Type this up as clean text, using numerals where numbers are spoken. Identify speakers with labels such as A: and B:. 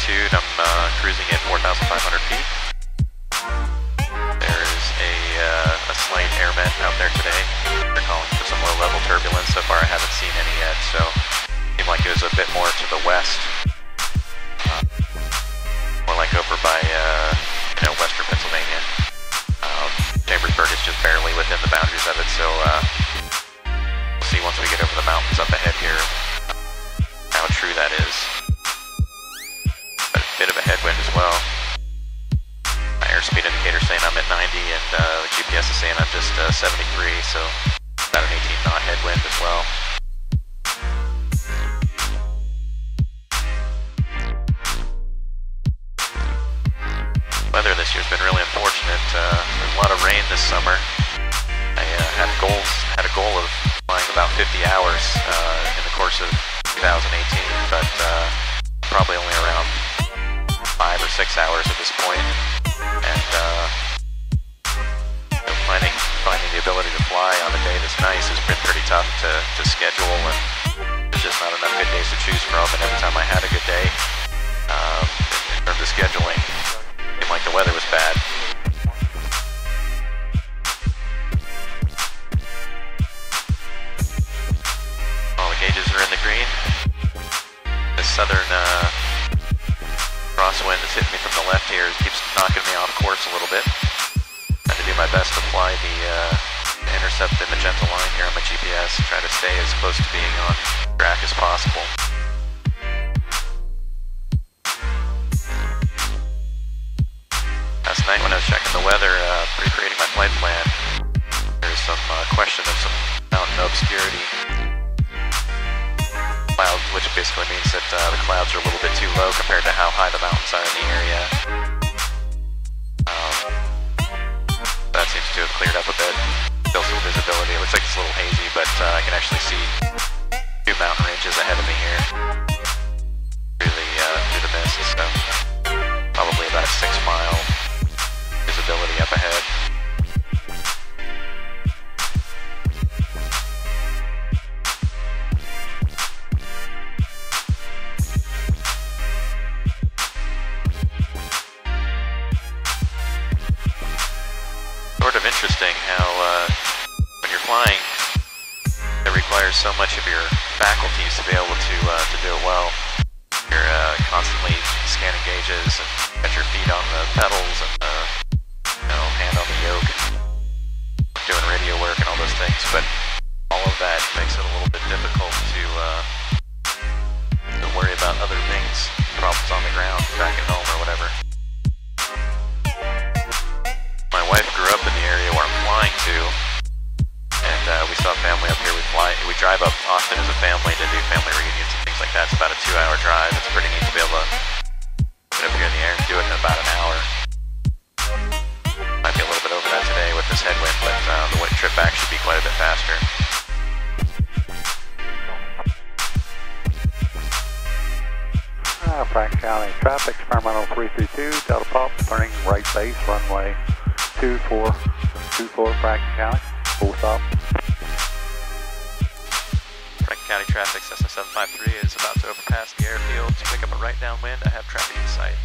A: altitude. I'm cruising at 4,500 feet. There's a slight air vent out there today. They're calling for some low-level turbulence. So far I haven't seen any yet, so it seemed like it was a bit more to the west. More like over by, western Pennsylvania. Chambersburg is just barely within the boundaries of it, so we'll see once we get over the mountains up ahead here how true that is. But a bit of a headwind as well. My airspeed indicator saying I'm at 90, and the GPS is saying I'm just 73, so about an 18 knot headwind as well. Weather this year's been really unfortunate. There's a lot of rain this summer. I had a goal of flying about 50 hours in the course of 2018, but probably only around 5 or 6 hours at this point. And finding the ability to fly on a day that's nice has been pretty tough to schedule, and there's just not enough good days to choose from. And every time I had a good day, in terms of scheduling, it seemed like the weather was bad. All the gauges are in the green. The southern crosswind that's hitting me from the left here keeps knocking me off course a little bit. Trying to do my best to fly the intercept the magenta line here on my GPS, try to stay as close to being on track as possible. Last night when I was checking the weather, pre-creating my flight plan, there's some question of some mountain obscurity clouds, which basically means that the clouds are a little bit too low compared to how high the mountains are in the area. That seems to have cleared up a bit. Still some visibility. It looks like it's a little hazy, but I can actually see 2 mountain ranges ahead of me here through the mist, so probably about a 6-mile visibility up ahead. Sort of interesting how when you're flying, it requires so much of your faculties to be able to do it well. You're constantly scanning gauges and got your feet on the pedals and hand on the yoke, doing radio work and all those things. But all of that makes it a little bit difficult to worry about other things, problems on the ground, back at home or whatever. My wife grew up in the area where I'm flying to, and we saw family up here. We drive up often as a family to do family reunions and things like that. It's about a 2-hour drive. It's pretty neat to be able to get up here in the air and do it in about an hour. Might be a little bit over that today with this headwind, but the trip back should be quite a bit faster.
B: Franklin County traffic, experimental 332, Delta Pop, turning right base, runway 24, Franklin County, full stop.
A: Franklin County traffic, Cessna 753 is about to overpass the airfield to pick up a right downwind. I have traffic in sight.